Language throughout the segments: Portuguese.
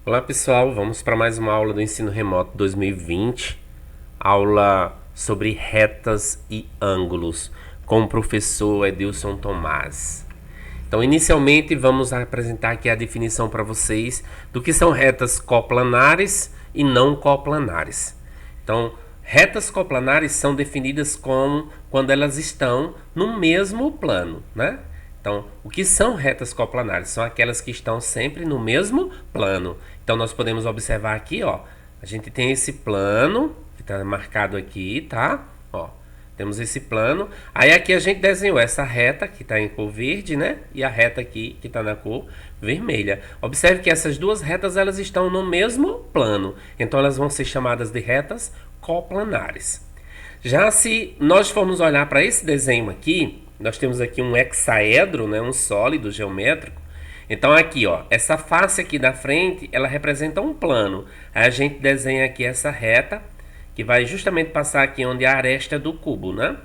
Olá pessoal, vamos para mais uma aula do Ensino Remoto 2020, aula sobre retas e ângulos, com o professor Edilson Tomás. Então, inicialmente, vamos apresentar aqui a definição para vocês do que são retas coplanares e não coplanares. Então, retas coplanares são definidas como quando elas estão no mesmo plano, né? Então, o que são retas coplanares? São aquelas que estão sempre no mesmo plano. Então, nós podemos observar aqui, ó, a gente tem esse plano que está marcado aqui, tá? Ó, temos esse plano. Aí aqui a gente desenhou essa reta que está em cor verde, né? E a reta aqui que está na cor vermelha. Observe que essas duas retas elas estão no mesmo plano. Então, elas vão ser chamadas de retas coplanares. Já se nós formos olhar para esse desenho aqui, nós temos aqui um hexaedro, né, um sólido geométrico. Então aqui, ó, essa face aqui da frente, ela representa um plano. Aí a gente desenha aqui essa reta, que vai justamente passar aqui onde é a aresta do cubo, né?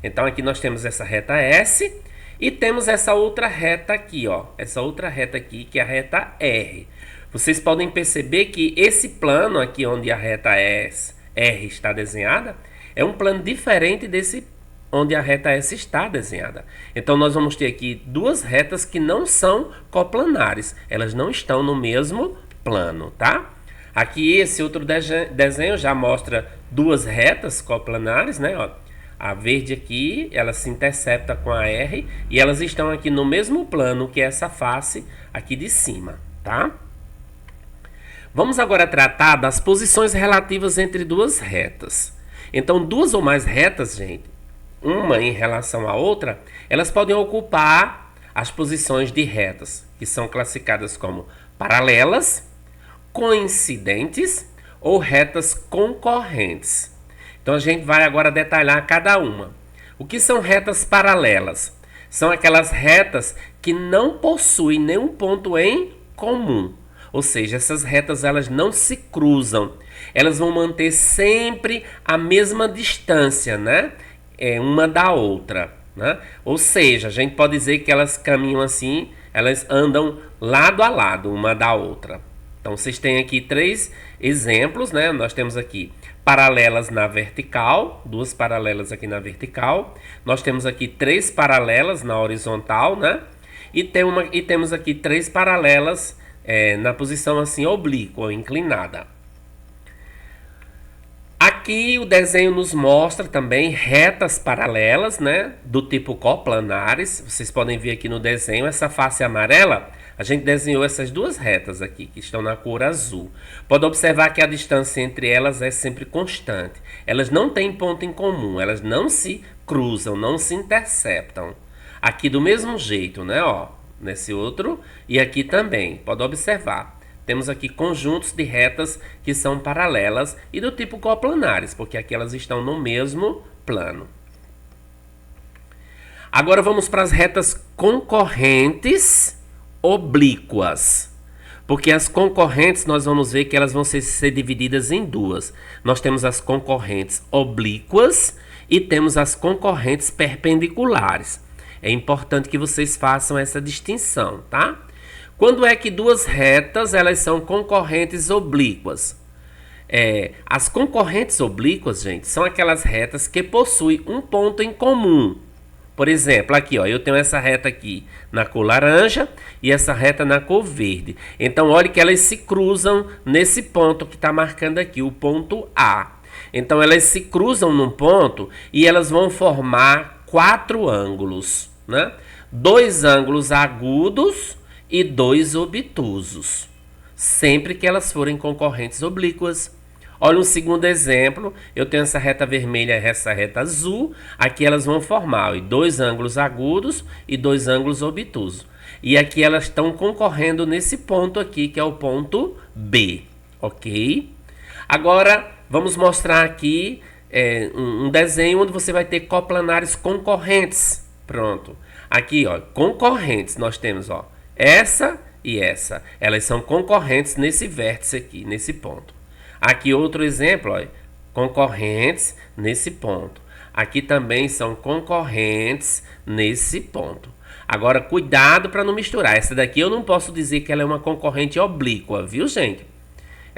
Então aqui nós temos essa reta S e temos essa outra reta aqui, ó. Essa outra reta aqui, que é a reta R. Vocês podem perceber que esse plano aqui, onde a reta R está desenhada, é um plano diferente desse onde a reta S está desenhada. Então nós vamos ter aqui duas retas que não são coplanares, elas não estão no mesmo plano, tá? Aqui esse outro desenho já mostra duas retas coplanares, né? Ó, a verde aqui, ela se intercepta com a R e elas estão aqui no mesmo plano que essa face aqui de cima, tá? Vamos agora tratar das posições relativas entre duas retas. Então, duas ou mais retas, gente, uma em relação à outra, elas podem ocupar as posições de retas, que são classificadas como paralelas, coincidentes ou retas concorrentes. Então a gente vai agora detalhar cada uma. O que são retas paralelas? São aquelas retas que não possuem nenhum ponto em comum. Ou seja, essas retas elas não se cruzam. Elas vão manter sempre a mesma distância, né? Uma da outra, né? Ou seja, a gente pode dizer que elas caminham assim, elas andam lado a lado uma da outra. Então vocês têm aqui três exemplos, né? Nós temos aqui paralelas na vertical, duas paralelas aqui na vertical. Nós temos aqui três paralelas na horizontal, né? E temos aqui três paralelas na posição assim oblíqua, inclinada. Aqui o desenho nos mostra também retas paralelas, né, do tipo coplanares. Vocês podem ver aqui no desenho essa face amarela. A gente desenhou essas duas retas aqui, que estão na cor azul. Pode observar que a distância entre elas é sempre constante. Elas não têm ponto em comum, elas não se cruzam, não se interceptam. Aqui do mesmo jeito, né, ó, nesse outro e aqui também. Pode observar. Temos aqui conjuntos de retas que são paralelas e do tipo coplanares, porque aqui elas estão no mesmo plano. Agora vamos para as retas concorrentes oblíquas. Porque as concorrentes nós vamos ver que elas vão ser divididas em duas. Nós temos as concorrentes oblíquas e temos as concorrentes perpendiculares. É importante que vocês façam essa distinção, tá? Quando é que duas retas elas são concorrentes oblíquas? As concorrentes oblíquas, gente, são aquelas retas que possuem um ponto em comum. Por exemplo, aqui, ó, eu tenho essa reta aqui na cor laranja e essa reta na cor verde. Então, olhe que elas se cruzam nesse ponto que está marcando aqui, o ponto A. Então, elas se cruzam num ponto e elas vão formar quatro ângulos, né? Dois ângulos agudos e dois obtusos, sempre que elas forem concorrentes oblíquas. Olha um segundo exemplo, eu tenho essa reta vermelha e essa reta azul, aqui elas vão formar dois ângulos agudos e dois ângulos obtusos. E aqui elas estão concorrendo nesse ponto aqui, que é o ponto B, ok? Agora, vamos mostrar aqui um desenho onde você vai ter coplanares concorrentes. Pronto. Aqui, ó, concorrentes, nós temos, ó, essa e essa. Elas são concorrentes nesse vértice aqui, nesse ponto. Aqui outro exemplo, ó, concorrentes nesse ponto. Aqui também são concorrentes nesse ponto. Agora, cuidado para não misturar. Essa daqui eu não posso dizer que ela é uma concorrente oblíqua, viu, gente?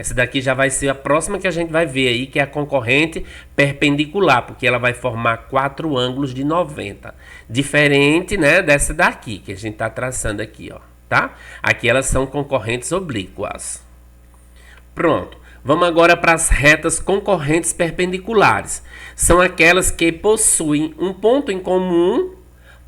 Essa daqui já vai ser a próxima que a gente vai ver aí, que é a concorrente perpendicular, porque ela vai formar 4 ângulos de 90. Diferente, né, dessa daqui, que a gente está traçando aqui, ó, tá? Aqui elas são concorrentes oblíquas. Pronto. Vamos agora para as retas concorrentes perpendiculares. São aquelas que possuem um ponto em comum,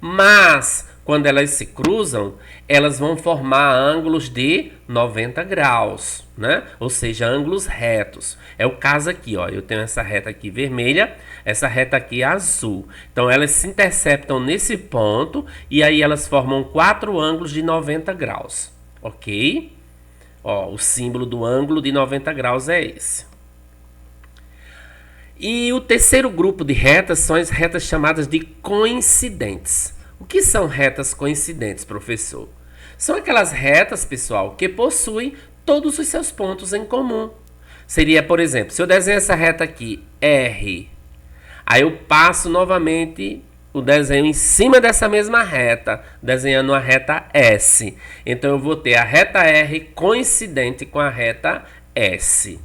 mas quando elas se cruzam, elas vão formar ângulos de 90 graus, né? Ou seja, ângulos retos. É o caso aqui, ó. Eu tenho essa reta aqui vermelha, essa reta aqui azul. Então, elas se interceptam nesse ponto e aí elas formam 4 ângulos de 90 graus, ok? Ó, o símbolo do ângulo de 90 graus é esse. E o terceiro grupo de retas são as retas chamadas de coincidentes. O que são retas coincidentes, professor? São aquelas retas, pessoal, que possuem todos os seus pontos em comum. Seria, por exemplo, se eu desenho essa reta aqui, R, aí eu passo novamente o desenho em cima dessa mesma reta, desenhando a reta S. Então, eu vou ter a reta R coincidente com a reta S.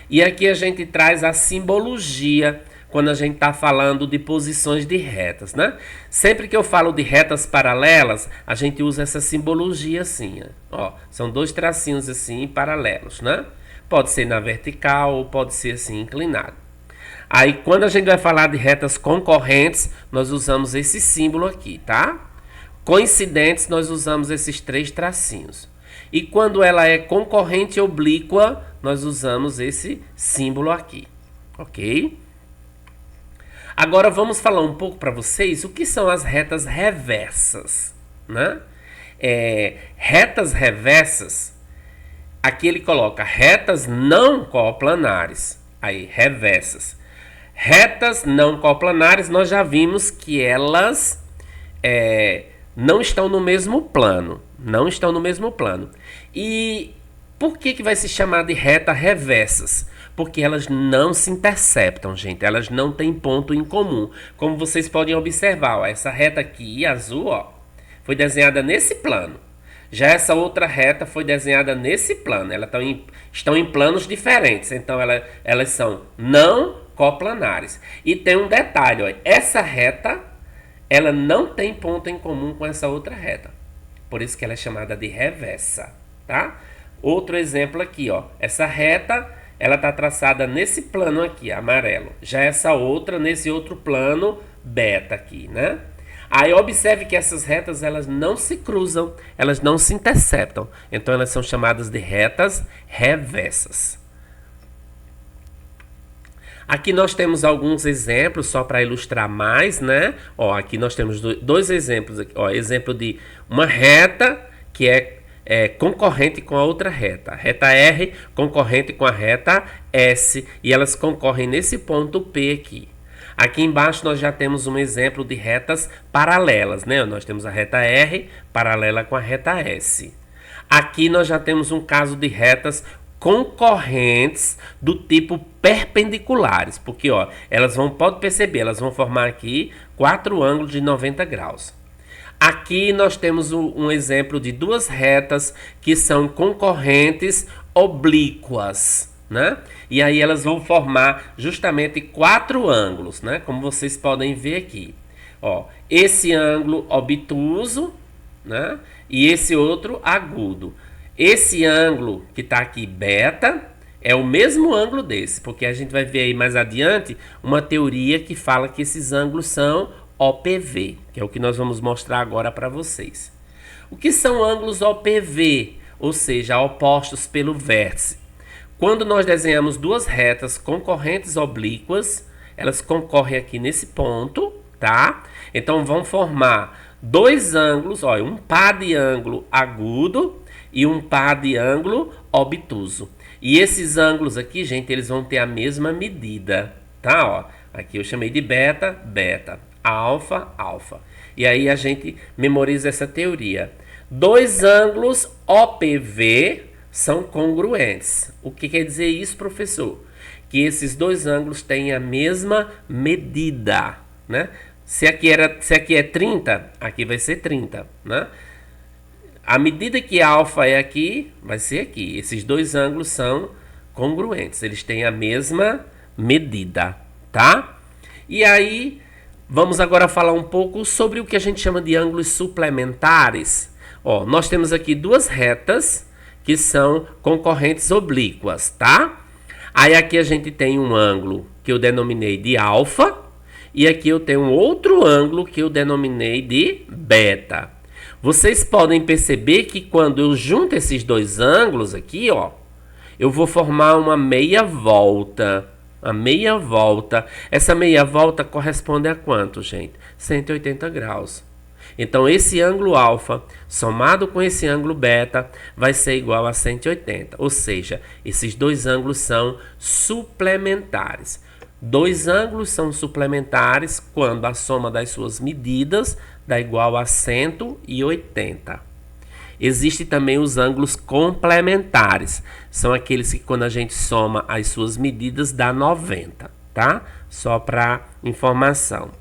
E aqui a gente traz a simbologia quando a gente está falando de posições de retas, né? Sempre que eu falo de retas paralelas, a gente usa essa simbologia assim, ó. São 2 tracinhos assim paralelos, né? Pode ser na vertical ou pode ser assim inclinado. Aí, quando a gente vai falar de retas concorrentes, nós usamos esse símbolo aqui, tá? Coincidentes, nós usamos esses 3 tracinhos. E quando ela é concorrente oblíqua, nós usamos esse símbolo aqui, ok? Agora, vamos falar um pouco para vocês o que são as retas reversas, né? Retas reversas, aqui ele coloca retas não coplanares, aí, reversas. Retas não coplanares, nós já vimos que elas não estão no mesmo plano. Não estão no mesmo plano. E por que vai se chamar de reta reversas? Porque elas não se interceptam, gente. Elas não têm ponto em comum. Como vocês podem observar, ó, essa reta aqui, azul, ó, foi desenhada nesse plano. Já essa outra reta foi desenhada nesse plano. Elas estão em planos diferentes. Então, elas são não coplanares. E tem um detalhe, ó, essa reta, ela não tem ponto em comum com essa outra reta. Por isso que ela é chamada de reversa, tá? Outro exemplo aqui, ó. Essa reta, ela está traçada nesse plano aqui, amarelo. Já essa outra, nesse outro plano, beta aqui, né? Aí observe que essas retas, elas não se cruzam, elas não se interceptam. Então, elas são chamadas de retas reversas. Aqui nós temos alguns exemplos, só para ilustrar mais, né? Ó, aqui nós temos 2 exemplos. Aqui, ó, exemplo de uma reta que é concorrente com a outra reta. A reta R concorrente com a reta S. E elas concorrem nesse ponto P aqui. Aqui embaixo nós já temos um exemplo de retas paralelas, né? Nós temos a reta R paralela com a reta S. Aqui nós já temos um caso de retas concorrentes do tipo perpendiculares, porque ó, pode perceber, elas vão formar aqui 4 ângulos de 90 graus. Aqui nós temos um exemplo de 2 retas que são concorrentes oblíquas, né? E aí elas vão formar justamente 4 ângulos, né? Como vocês podem ver aqui. Ó, esse ângulo obtuso, né? E esse outro agudo. Esse ângulo que está aqui, beta, é o mesmo ângulo desse, porque a gente vai ver aí mais adiante uma teoria que fala que esses ângulos são OPV, que é o que nós vamos mostrar agora para vocês. O que são ângulos OPV? Ou seja, opostos pelo vértice. Quando nós desenhamos 2 retas concorrentes oblíquas, elas concorrem aqui nesse ponto, tá? Então vão formar 2 ângulos, ó, um par de ângulo agudo e um par de ângulo obtuso. E esses ângulos aqui, gente, eles vão ter a mesma medida, tá? Ó, aqui eu chamei de beta, beta, alfa, alfa. E aí a gente memoriza essa teoria. 2 ângulos OPV são congruentes. O que quer dizer isso, professor? Que esses 2 ângulos têm a mesma medida, né? Se aqui é 30, aqui vai ser 30, né? A medida que alfa é aqui, vai ser aqui. Esses 2 ângulos são congruentes, eles têm a mesma medida, tá? E aí, vamos agora falar um pouco sobre o que a gente chama de ângulos suplementares. Ó, nós temos aqui duas retas que são concorrentes oblíquas, tá? Aí aqui a gente tem um ângulo que eu denominei de alfa e aqui eu tenho um outro ângulo que eu denominei de beta. Vocês podem perceber que quando eu junto esses dois ângulos aqui, ó, eu vou formar uma meia volta. A meia volta. Essa meia volta corresponde a quanto, gente? 180 graus. Então, esse ângulo alfa, somado com esse ângulo beta, vai ser igual a 180. Ou seja, esses dois ângulos são suplementares. Dois ângulos são suplementares quando a soma das suas medidas dá igual a 180. Existem também os ângulos complementares. São aqueles que quando a gente soma as suas medidas dá 90, tá? Só para informação.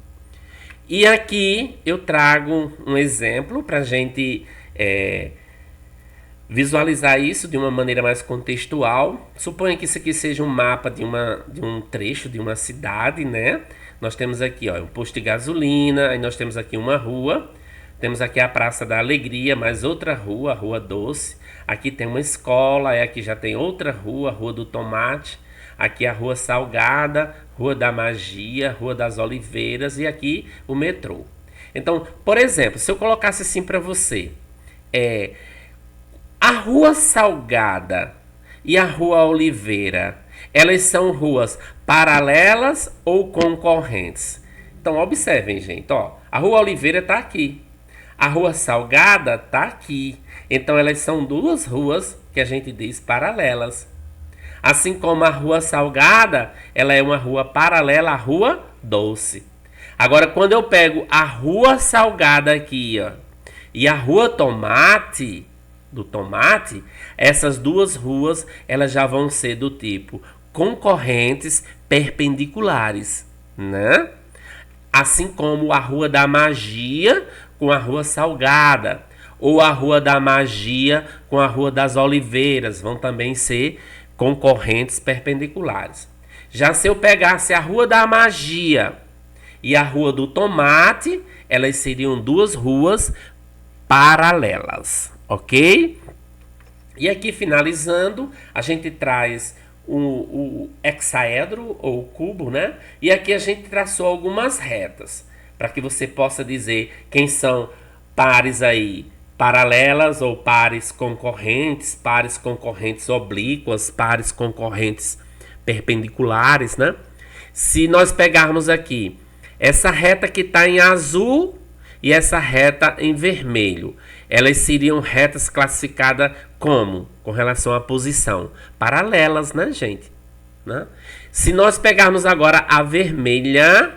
E aqui eu trago um exemplo para a gente visualizar isso de uma maneira mais contextual. Suponha que isso aqui seja um mapa de um trecho de uma cidade, né? Nós temos aqui, ó, um posto de gasolina, aí nós temos aqui uma rua. Temos aqui a Praça da Alegria, mais outra rua, a Rua Doce. Aqui tem uma escola, aí aqui já tem outra rua, a Rua do Tomate. Aqui a Rua Salgada, Rua da Magia, Rua das Oliveiras e aqui o metrô. Então, por exemplo, se eu colocasse assim para você, a Rua Salgada e a Rua Oliveira, elas são ruas paralelas ou concorrentes? Então, observem, gente, ó, a Rua Oliveira está aqui. A Rua Salgada está aqui. Então, elas são duas ruas que a gente diz paralelas. Assim como a Rua Salgada, ela é uma rua paralela à Rua Doce. Agora, quando eu pego a Rua Salgada aqui, ó, e a Rua Tomate, do Tomate, essas duas ruas, elas já vão ser do tipo concorrentes perpendiculares, né? Assim como a Rua da Magia com a Rua Salgada, ou a Rua da Magia com a Rua das Oliveiras, vão também ser concorrentes perpendiculares. Já se eu pegasse a Rua da Magia e a Rua do Tomate, elas seriam duas ruas paralelas, ok? E aqui finalizando, a gente traz o hexaedro ou o cubo, né? E aqui a gente traçou algumas retas para que você possa dizer quem são pares aí paralelas ou pares concorrentes oblíquas, pares concorrentes perpendiculares, né? Se nós pegarmos aqui essa reta que está em azul e essa reta em vermelho, elas seriam retas classificadas como? Com relação à posição. Paralelas, né, gente? Né? Se nós pegarmos agora a vermelha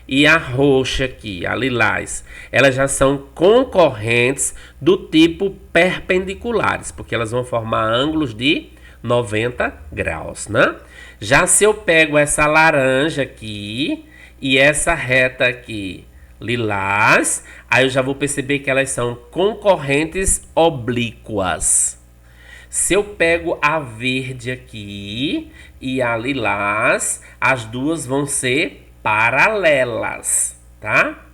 e a roxa aqui, a lilás, elas já são concorrentes do tipo perpendiculares, porque elas vão formar ângulos de 90 graus, né? Já se eu pego essa laranja aqui e essa reta aqui, lilás, aí eu já vou perceber que elas são concorrentes oblíquas. Se eu pego a verde aqui e a lilás, as duas vão ser paralelas, tá?